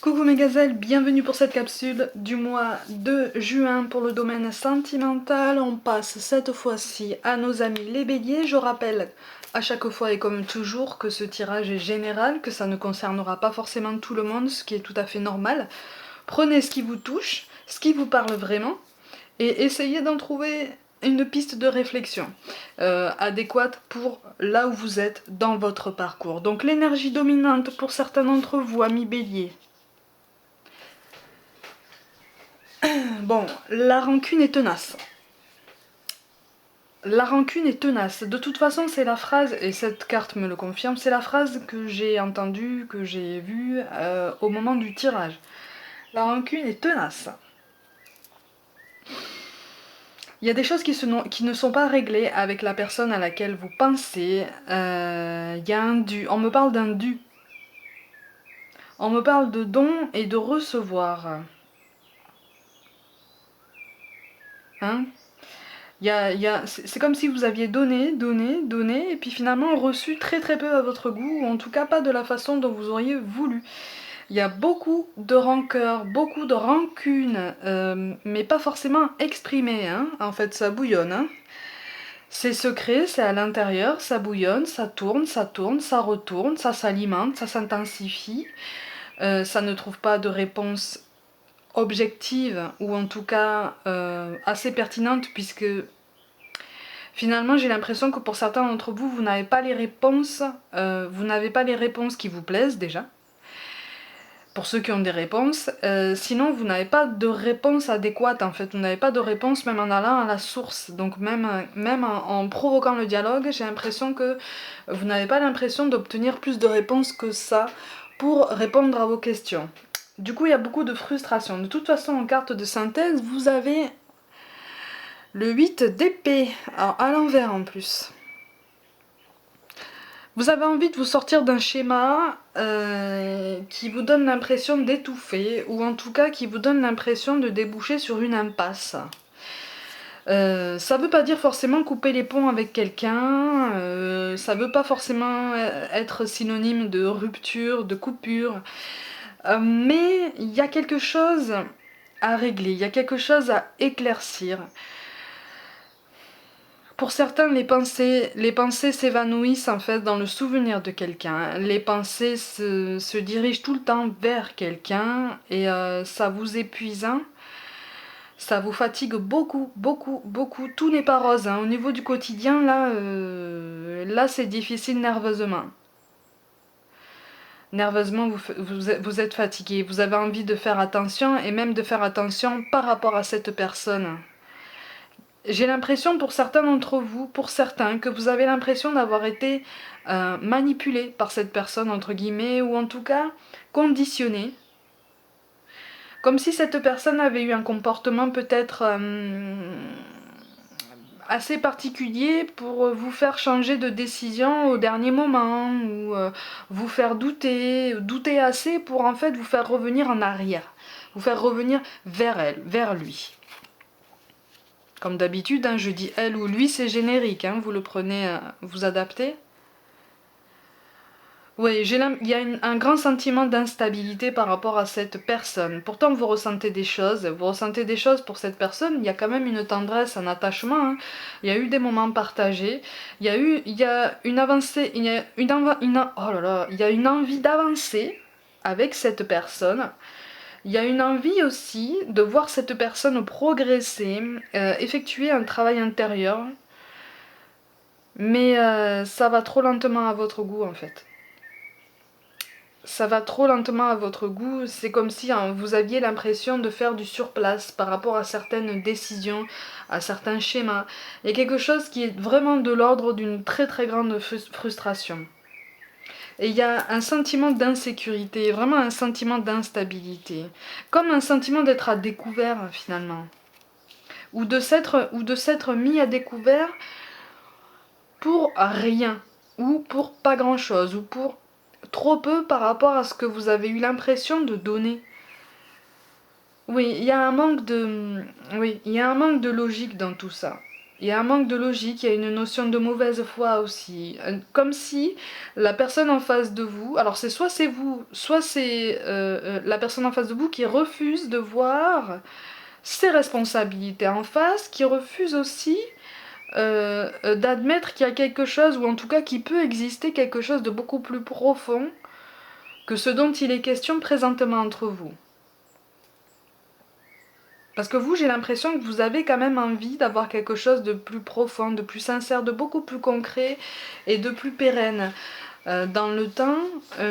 Coucou mes gazelles, bienvenue pour cette capsule du mois de juin pour le domaine sentimental. On passe cette fois-ci à nos amis les béliers. Je rappelle à chaque fois et comme toujours que ce tirage est général, que ça ne concernera pas forcément tout le monde, ce qui est tout à fait normal. Prenez ce qui vous touche, ce qui vous parle vraiment et essayez d'en trouver une piste de réflexion adéquate pour là où vous êtes dans votre parcours. Donc l'énergie dominante pour certains d'entre vous, amis béliers. Bon, la rancune est tenace. La rancune est tenace. De toute façon, c'est la phrase, et cette carte me le confirme, c'est la phrase que j'ai entendue, que j'ai vue au moment du tirage. La rancune est tenace. Il y a des choses qui ne sont pas réglées avec la personne à laquelle vous pensez. Il y a un dû. On me parle d'un dû. On me parle de don et de recevoir. Hein? C'est comme si vous aviez donné, et puis finalement reçu très très peu à votre goût, ou en tout cas pas de la façon dont vous auriez voulu. Il y a beaucoup de rancœur, beaucoup de rancune, mais pas forcément exprimée, hein. En fait ça bouillonne. Hein. C'est secret, c'est à l'intérieur, ça bouillonne, ça tourne, ça retourne, ça s'alimente, ça s'intensifie. Ça ne trouve pas de réponse objective, ou en tout cas assez pertinente, puisque finalement j'ai l'impression que pour certains d'entre vous, vous n'avez pas les réponses, qui vous plaisent déjà, pour ceux qui ont des réponses, sinon vous n'avez pas de réponse adéquate en fait, vous n'avez pas de réponse même en allant à la source, donc même en provoquant le dialogue, j'ai l'impression que vous n'avez pas l'impression d'obtenir plus de réponses que ça pour répondre à vos questions. Du coup il y a beaucoup de frustration. De toute façon en carte de synthèse, vous avez le 8 d'épée, à l'envers en plus. Vous avez envie de vous sortir d'un schéma qui vous donne l'impression d'étouffer, ou en tout cas qui vous donne l'impression de déboucher sur une impasse. Ça veut pas dire forcément couper les ponts avec quelqu'un, ça veut pas forcément être synonyme de rupture, de coupure, mais il y a quelque chose à régler, il y a quelque chose à éclaircir. Pour certains, les pensées s'évanouissent en fait dans le souvenir de quelqu'un. Les pensées se dirigent tout le temps vers quelqu'un et ça vous épuise, hein. Ça vous fatigue beaucoup, beaucoup, beaucoup. Tout n'est pas rose. Hein. Au niveau du quotidien, là c'est difficile nerveusement. Nerveusement, vous êtes fatigué. Vous avez envie de faire attention et même de faire attention par rapport à cette personne. J'ai l'impression pour certains d'entre vous, que vous avez l'impression d'avoir été manipulé par cette personne, entre guillemets, ou en tout cas conditionné. Comme si cette personne avait eu un comportement peut-être assez particulier pour vous faire changer de décision au dernier moment, ou vous faire douter assez pour en fait vous faire revenir en arrière, vous faire revenir vers elle, vers lui. Comme d'habitude, hein, je dis elle ou lui, c'est générique, hein, vous le prenez, vous adaptez. Oui, il y a un grand sentiment d'instabilité par rapport à cette personne. Pourtant, vous ressentez des choses pour cette personne, il y a quand même une tendresse, un attachement, hein. Il y a eu des moments partagés, il y a une avancée, il y a une envie d'avancer avec cette personne. Il y a une envie aussi de voir cette personne progresser, effectuer un travail intérieur, mais ça va trop lentement à votre goût en fait. Ça va trop lentement à votre goût, c'est comme si vous aviez l'impression de faire du surplace par rapport à certaines décisions, à certains schémas. Il y a quelque chose qui est vraiment de l'ordre d'une très très grande frustration. Et il y a un sentiment d'insécurité, vraiment un sentiment d'instabilité. Comme un sentiment d'être à découvert finalement. Ou de s'être mis à découvert pour rien. Ou pour pas grand chose. Ou pour trop peu par rapport à ce que vous avez eu l'impression de donner. Oui, il y a un manque de logique dans tout ça. Il y a un manque de logique, il y a une notion de mauvaise foi aussi. Comme si la personne en face de vous, alors soit c'est vous, soit c'est la personne en face de vous qui refuse de voir ses responsabilités en face, qui refuse aussi d'admettre qu'il y a quelque chose, ou en tout cas qu'il peut exister quelque chose de beaucoup plus profond que ce dont il est question présentement entre vous. Parce que vous, j'ai l'impression que vous avez quand même envie d'avoir quelque chose de plus profond, de plus sincère, de beaucoup plus concret et de plus pérenne dans le temps.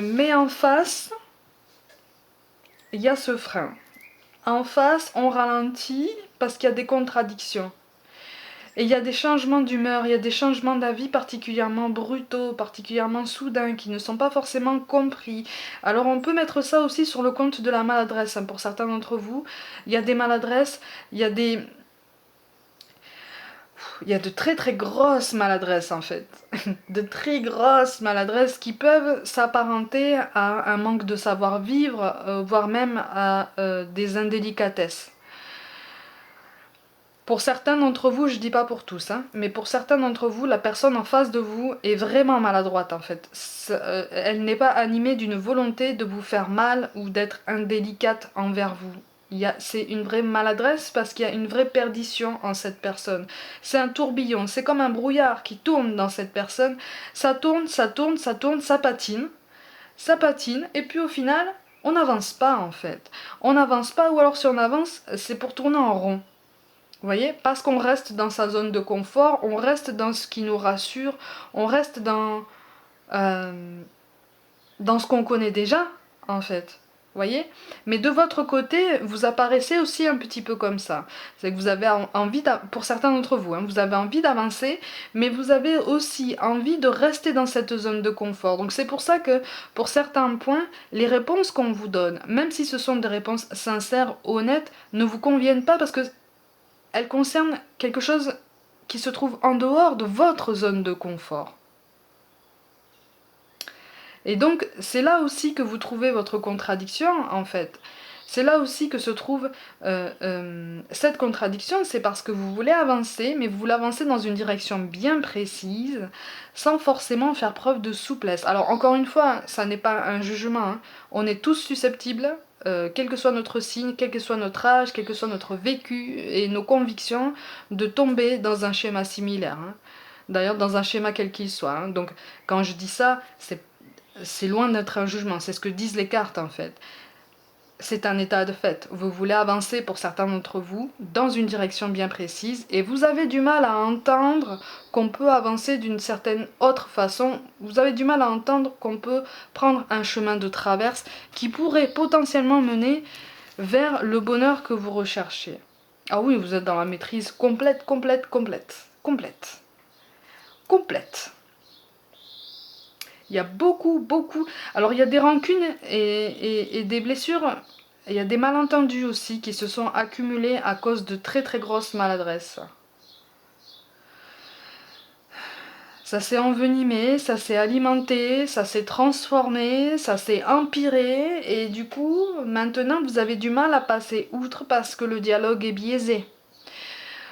Mais en face, il y a ce frein. En face, on ralentit parce qu'il y a des contradictions. Et il y a des changements d'humeur, il y a des changements d'avis particulièrement brutaux, particulièrement soudains, qui ne sont pas forcément compris. Alors on peut mettre ça aussi sur le compte de la maladresse, hein, pour certains d'entre vous. Il y a des maladresses, il y a de très très grosses maladresses en fait. De très grosses maladresses qui peuvent s'apparenter à un manque de savoir-vivre, voire même à des indélicatesses. Pour certains d'entre vous, je dis pas pour tous, hein, mais pour certains d'entre vous, la personne en face de vous est vraiment maladroite en fait. Elle n'est pas animée d'une volonté de vous faire mal ou d'être indélicate envers vous. C'est une vraie maladresse parce qu'il y a une vraie perdition en cette personne. C'est un tourbillon, c'est comme un brouillard qui tourne dans cette personne. Ça tourne, ça tourne, ça tourne, ça patine, et puis au final, on n'avance pas en fait. On n'avance pas, ou alors si on avance, c'est pour tourner en rond. Vous voyez, parce qu'on reste dans sa zone de confort, on reste dans ce qui nous rassure, on reste dans ce qu'on connaît déjà, en fait. Vous voyez? Mais de votre côté, vous apparaissez aussi un petit peu comme ça. C'est que vous avez envie, pour certains d'entre vous, hein, vous avez envie d'avancer, mais vous avez aussi envie de rester dans cette zone de confort. Donc c'est pour ça que, pour certains points, les réponses qu'on vous donne, même si ce sont des réponses sincères, honnêtes, ne vous conviennent pas parce que elle concerne quelque chose qui se trouve en dehors de votre zone de confort. Et donc, c'est là aussi que vous trouvez votre contradiction, en fait. C'est là aussi que se trouve cette contradiction, c'est parce que vous voulez avancer, mais vous voulez avancer dans une direction bien précise, sans forcément faire preuve de souplesse. Alors, encore une fois, ça n'est pas un jugement, hein. On est tous susceptibles, quel que soit notre signe, quel que soit notre âge, quel que soit notre vécu et nos convictions, de tomber dans un schéma similaire. Hein. D'ailleurs, dans un schéma quel qu'il soit. Hein. Donc, quand je dis ça, c'est loin d'être un jugement, c'est ce que disent les cartes en fait. C'est un état de fait. Vous voulez avancer pour certains d'entre vous dans une direction bien précise et vous avez du mal à entendre qu'on peut avancer d'une certaine autre façon. Vous avez du mal à entendre qu'on peut prendre un chemin de traverse qui pourrait potentiellement mener vers le bonheur que vous recherchez. Ah oui, vous êtes dans la maîtrise complète. Il y a beaucoup. Alors il y a des rancunes et des blessures. Il y a des malentendus aussi qui se sont accumulés à cause de très très grosses maladresses. Ça s'est envenimé, ça s'est alimenté, ça s'est transformé, ça s'est empiré. Et du coup, maintenant vous avez du mal à passer outre parce que le dialogue est biaisé.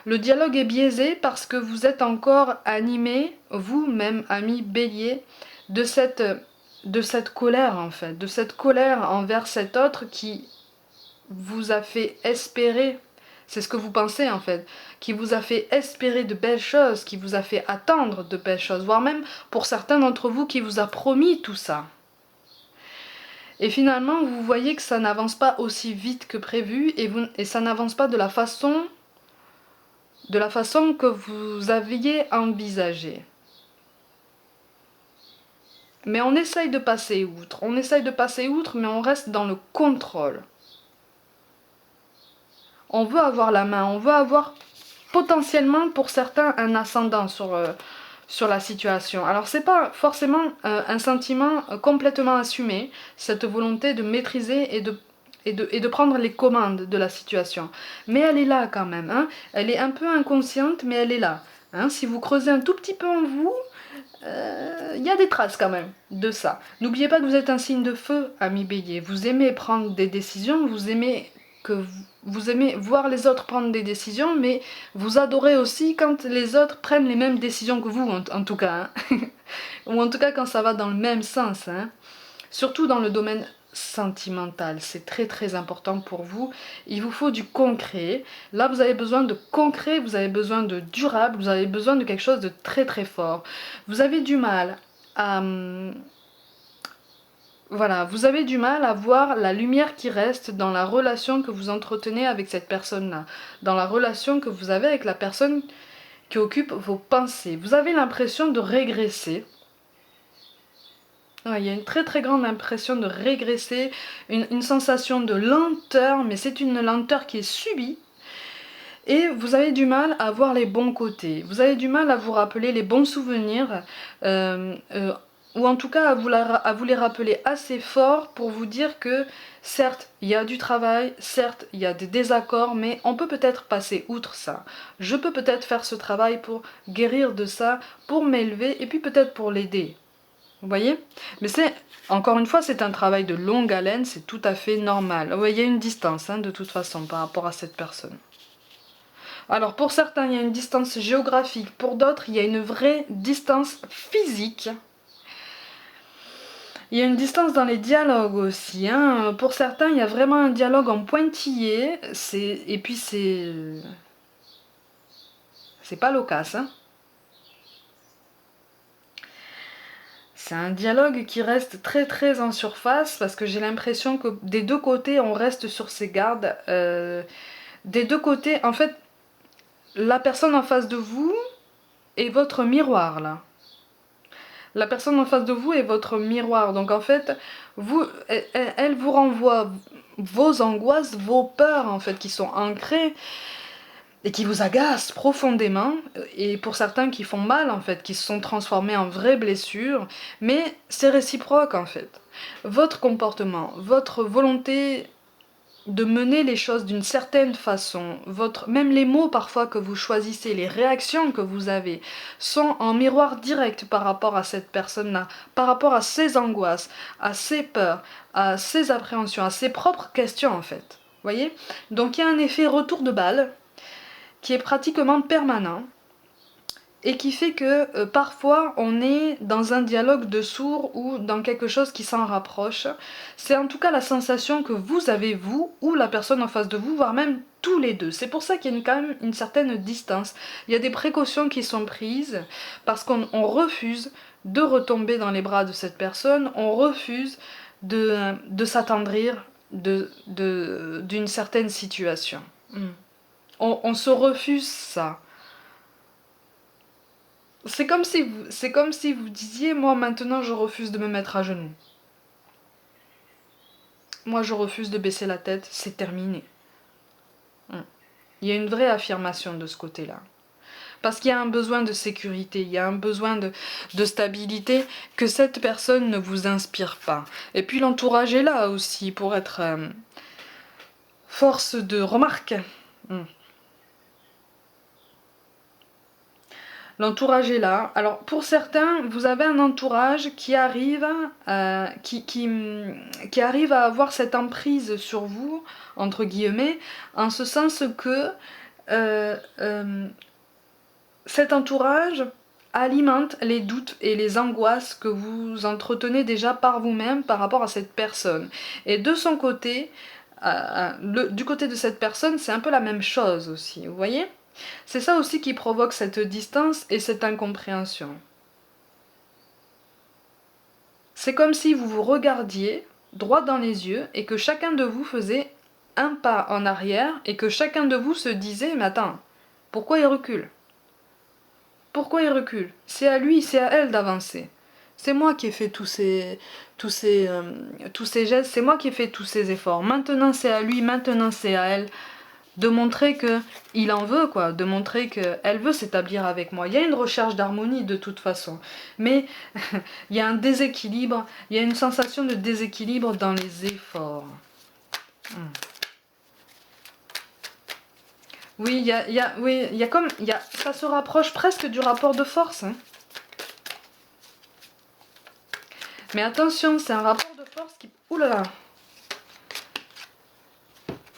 Le dialogue est biaisé parce que vous êtes encore animé, vous-même, ami bélier, de cette colère en fait, de cette colère envers cet autre qui vous a fait espérer, c'est ce que vous pensez en fait, qui vous a fait espérer de belles choses, qui vous a fait attendre de belles choses, voire même pour certains d'entre vous qui vous a promis tout ça. Et finalement, vous voyez que ça n'avance pas aussi vite que prévu et ça n'avance pas de la façon que vous aviez envisagé. Mais on essaye de passer outre, mais on reste dans le contrôle. On veut avoir la main, on veut avoir potentiellement pour certains un ascendant sur la situation. Alors c'est pas forcément un sentiment complètement assumé, cette volonté de maîtriser et de prendre les commandes de la situation. Mais elle est là quand même, hein. Elle est un peu inconsciente, mais elle est là. Hein. Si vous creusez un tout petit peu en vous, y a des traces quand même de ça. N'oubliez pas que vous êtes un signe de feu, ami bélier. Vous aimez prendre des décisions, vous aimez que vous aimez voir les autres prendre des décisions, mais vous adorez aussi quand les autres prennent les mêmes décisions que vous, en tout cas. Hein. Ou en tout cas quand ça va dans le même sens. Hein. Surtout dans le domaine sentimental, c'est très très important pour vous. Il vous faut du concret. Là, vous avez besoin de concret, vous avez besoin de durable, vous avez besoin de quelque chose de très très fort. Vous avez du mal à... Voilà, vous avez du mal à voir la lumière qui reste dans la relation que vous entretenez avec cette personne-là, dans la relation que vous avez avec la personne qui occupe vos pensées. Vous avez l'impression de régresser. Ouais, il y a une très très grande impression de régresser, une sensation de lenteur, mais c'est une lenteur qui est subie. Et vous avez du mal à voir les bons côtés, vous avez du mal à vous rappeler les bons souvenirs, ou en tout cas à vous les rappeler assez fort pour vous dire que certes il y a du travail, certes il y a des désaccords, mais on peut peut-être passer outre ça. Je peux peut-être faire ce travail pour guérir de ça, pour m'élever et puis peut-être pour l'aider. Vous voyez? Mais c'est, encore une fois, c'est un travail de longue haleine, c'est tout à fait normal. Ouais, il y a une distance, hein, de toute façon, par rapport à cette personne. Alors, pour certains, il y a une distance géographique. Pour d'autres, il y a une vraie distance physique. Il y a une distance dans les dialogues aussi. Hein. Pour certains, il y a vraiment un dialogue en pointillé. Et puis, c'est pas loquace, hein. C'est un dialogue qui reste très très en surface parce que j'ai l'impression que des deux côtés on reste sur ses gardes. Des deux côtés, en fait, la personne en face de vous est votre miroir là. La personne en face de vous est votre miroir. Donc en fait, elle vous renvoie vos angoisses, vos peurs en fait qui sont ancrées et qui vous agacent profondément, et pour certains qui font mal en fait, qui se sont transformés en vraies blessures, mais c'est réciproque en fait. Votre comportement, votre volonté de mener les choses d'une certaine façon, même les mots parfois que vous choisissez, les réactions que vous avez, sont en miroir direct par rapport à cette personne-là, par rapport à ses angoisses, à ses peurs, à ses appréhensions, à ses propres questions en fait. Voyez? Donc il y a un effet retour de balle qui est pratiquement permanent et qui fait que parfois on est dans un dialogue de sourds ou dans quelque chose qui s'en rapproche. C'est en tout cas la sensation que vous avez, vous ou la personne en face de vous, voire même tous les deux. C'est pour ça qu'il y a quand même une certaine distance. Il y a des précautions qui sont prises parce qu'on refuse de retomber dans les bras de cette personne, on refuse de s'attendrir d'une certaine situation. On se refuse ça. C'est comme si vous disiez, moi maintenant je refuse de me mettre à genoux. Moi je refuse de baisser la tête, c'est terminé. Il y a une vraie affirmation de ce côté-là. Parce qu'il y a un besoin de sécurité, il y a un besoin de stabilité que cette personne ne vous inspire pas. Et puis l'entourage est là aussi pour être force de remarque. L'entourage est là. Alors pour certains, vous avez un entourage qui arrive, qui arrive à avoir cette emprise sur vous, entre guillemets, en ce sens que cet entourage alimente les doutes et les angoisses que vous entretenez déjà par vous-même par rapport à cette personne. Et de son côté, du côté de cette personne, c'est un peu la même chose aussi, vous voyez ? C'est ça aussi qui provoque cette distance et cette incompréhension. C'est comme si vous vous regardiez droit dans les yeux et que chacun de vous faisait un pas en arrière et que chacun de vous se disait « Mais attends, pourquoi il recule ? Pourquoi il recule ? C'est à lui, c'est à elle d'avancer. C'est moi qui ai fait tous ces gestes, c'est moi qui ai fait tous ces efforts. Maintenant c'est à lui, maintenant c'est à elle. » De montrer qu'il en veut, quoi, de montrer qu'elle veut s'établir avec moi. Il y a une recherche d'harmonie de toute façon, mais il y a un déséquilibre, il y a une sensation de déséquilibre dans les efforts. Oui, ça se rapproche presque du rapport de force. Hein. Mais attention, c'est un rapport de force qui... Ouh là là.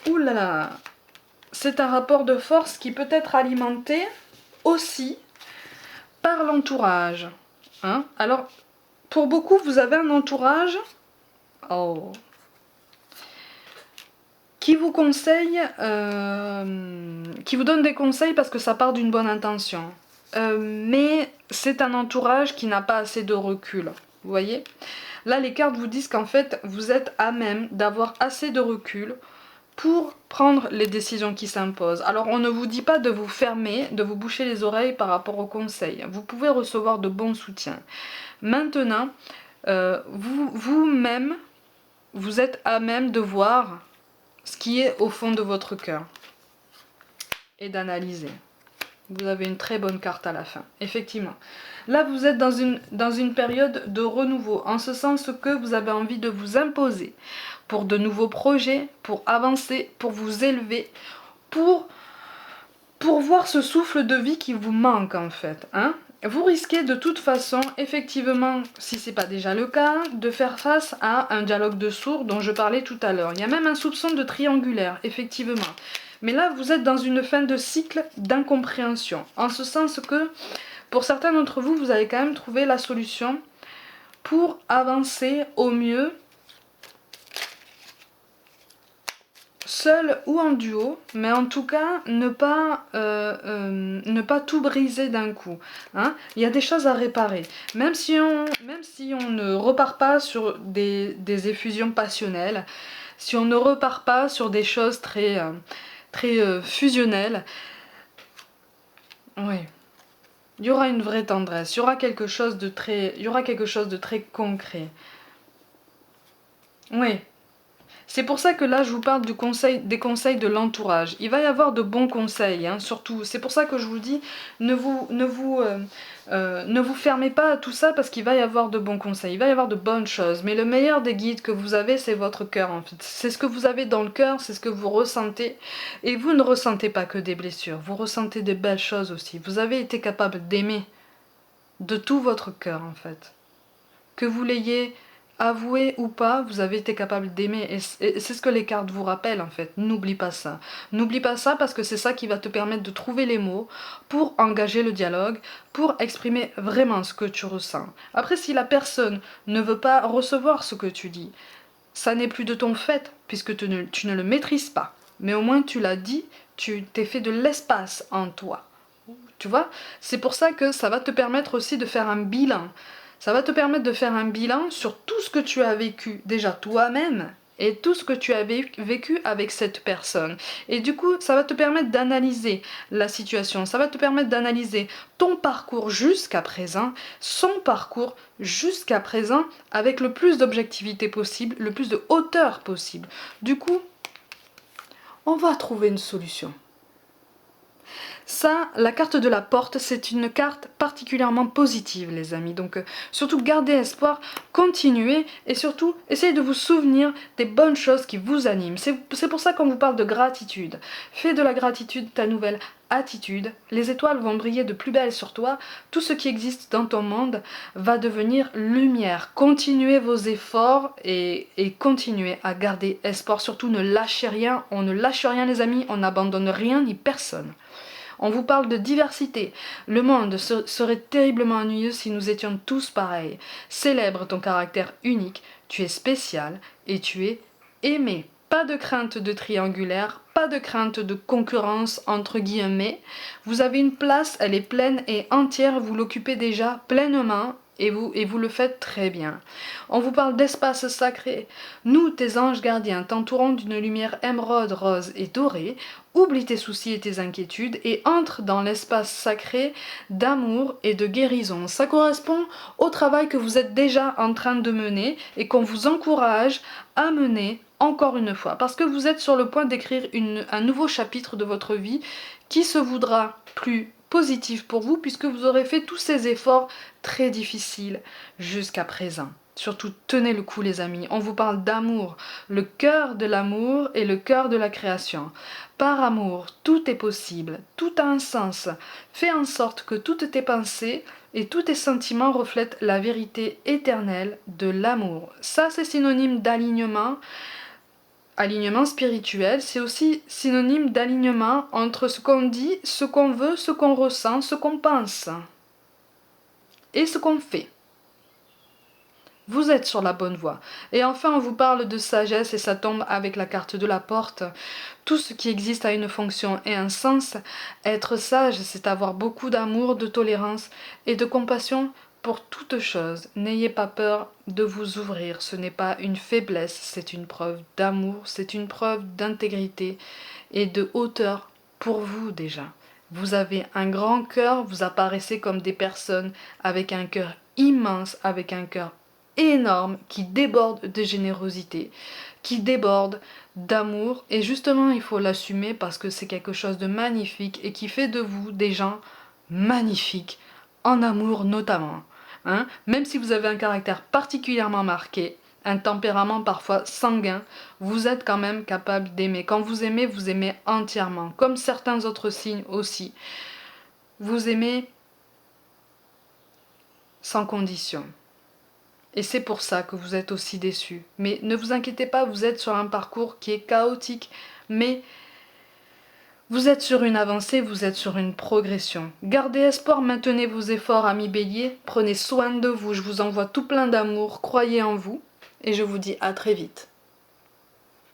Ouh là là, c'est un rapport de force qui peut être alimenté aussi par l'entourage. Hein? Alors, pour beaucoup, vous avez un entourage qui vous conseille, qui vous donne des conseils parce que ça part d'une bonne intention. Mais c'est un entourage qui n'a pas assez de recul. Vous voyez? Là, les cartes vous disent qu'en fait, vous êtes à même d'avoir assez de recul pour prendre les décisions qui s'imposent. Alors, on ne vous dit pas de vous fermer, de vous boucher les oreilles par rapport aux conseils. Vous pouvez recevoir de bons soutiens. Maintenant, vous-même, vous êtes à même de voir ce qui est au fond de votre cœur et d'analyser. Vous avez une très bonne carte à la fin, effectivement. Là, vous êtes dans une période de renouveau, en ce sens que vous avez envie de vous imposer pour de nouveaux projets, pour avancer, pour vous élever, pour voir ce souffle de vie qui vous manque en fait. Hein? Vous risquez de toute façon, effectivement, si ce n'est pas déjà le cas, de faire face à un dialogue de sourds dont je parlais tout à l'heure. Il y a même un soupçon de triangulaire, effectivement. Mais là, vous êtes dans une fin de cycle d'incompréhension. En ce sens que, pour certains d'entre vous, vous avez quand même trouvé la solution pour avancer au mieux, seul ou en duo, mais en tout cas, ne pas tout briser d'un coup. Hein. Il y a des choses à réparer. Même si on ne repart pas sur des effusions passionnelles, si on ne repart pas sur des choses très fusionnelles, oui, il y aura une vraie tendresse, il y aura quelque chose de très concret. Oui. C'est pour ça que là, je vous parle des conseils de l'entourage. Il va y avoir de bons conseils, hein, surtout. C'est pour ça que je vous dis, ne vous fermez pas à tout ça parce qu'il va y avoir de bons conseils. Il va y avoir de bonnes choses. Mais le meilleur des guides que vous avez, c'est votre cœur, en fait. C'est ce que vous avez dans le cœur, c'est ce que vous ressentez. Et vous ne ressentez pas que des blessures. Vous ressentez des belles choses aussi. Vous avez été capable d'aimer de tout votre cœur, en fait. Que vous l'ayez avoué ou pas, vous avez été capable d'aimer. Et c'est ce que les cartes vous rappellent en fait. N'oublie pas ça. N'oublie pas ça parce que c'est ça qui va te permettre de trouver les mots pour engager le dialogue, pour exprimer vraiment ce que tu ressens. Après, si la personne ne veut pas recevoir ce que tu dis, ça n'est plus de ton fait puisque tu ne le maîtrises pas. Mais au moins tu l'as dit, tu t'es fait de l'espace en toi. Tu vois? C'est pour ça que ça va te permettre aussi de faire un bilan. Ça va te permettre de faire un bilan sur tout ce que tu as vécu déjà toi-même et tout ce que tu as vécu avec cette personne. Et du coup, ça va te permettre d'analyser la situation, ça va te permettre d'analyser ton parcours jusqu'à présent, son parcours jusqu'à présent, avec le plus d'objectivité possible, le plus de hauteur possible. Du coup, on va trouver une solution. Ça, la carte de la porte, c'est une carte particulièrement positive, les amis. Donc, surtout, gardez espoir, continuez et surtout, essayez de vous souvenir des bonnes choses qui vous animent. C'est pour ça qu'on vous parle de gratitude. Fais de la gratitude ta nouvelle attitude. Les étoiles vont briller de plus belle sur toi. Tout ce qui existe dans ton monde va devenir lumière. Continuez vos efforts et continuez à garder espoir. Surtout, ne lâchez rien. On ne lâche rien, les amis. On n'abandonne rien ni personne. On vous parle de diversité. Le monde serait terriblement ennuyeux si nous étions tous pareils. Célèbre ton caractère unique, tu es spécial et tu es aimé. Pas de crainte de triangulaire, pas de crainte de concurrence entre guillemets. Vous avez une place, elle est pleine et entière, vous l'occupez déjà pleinement. Et vous le faites très bien. On vous parle d'espace sacré. Nous, tes anges gardiens, t'entourons d'une lumière émeraude, rose et dorée. Oublie tes soucis et tes inquiétudes et entre dans l'espace sacré d'amour et de guérison. Ça correspond au travail que vous êtes déjà en train de mener et qu'on vous encourage à mener encore une fois. Parce que vous êtes sur le point d'écrire un nouveau chapitre de votre vie qui se voudra plus positif pour vous puisque vous aurez fait tous ces efforts très difficiles jusqu'à présent. Surtout, tenez le coup les amis, on vous parle d'amour, le cœur de l'amour et le cœur de la création. Par amour, tout est possible, tout a un sens. Fais en sorte que toutes tes pensées et tous tes sentiments reflètent la vérité éternelle de l'amour. Ça, c'est synonyme d'alignement. Alignement spirituel, c'est aussi synonyme d'alignement entre ce qu'on dit, ce qu'on veut, ce qu'on ressent, ce qu'on pense et ce qu'on fait. Vous êtes sur la bonne voie. Et enfin, on vous parle de sagesse et ça tombe avec la carte de la porte. Tout ce qui existe a une fonction et un sens. Être sage, c'est avoir beaucoup d'amour, de tolérance et de compassion pour toute chose. N'ayez pas peur de vous ouvrir. Ce n'est pas une faiblesse, c'est une preuve d'amour, c'est une preuve d'intégrité et de hauteur pour vous déjà. Vous avez un grand cœur, vous apparaissez comme des personnes avec un cœur immense, avec un cœur énorme, qui déborde de générosité, qui déborde d'amour. Et justement, il faut l'assumer parce que c'est quelque chose de magnifique et qui fait de vous des gens magnifiques, en amour notamment. Hein, même si vous avez un caractère particulièrement marqué, un tempérament parfois sanguin, vous êtes quand même capable d'aimer. Quand vous aimez entièrement, comme certains autres signes aussi. Vous aimez sans condition. Et c'est pour ça que vous êtes aussi déçus. Mais ne vous inquiétez pas, vous êtes sur un parcours qui est chaotique, mais vous êtes sur une avancée, vous êtes sur une progression. Gardez espoir, maintenez vos efforts, amis béliers, prenez soin de vous, je vous envoie tout plein d'amour, croyez en vous, et je vous dis à très vite.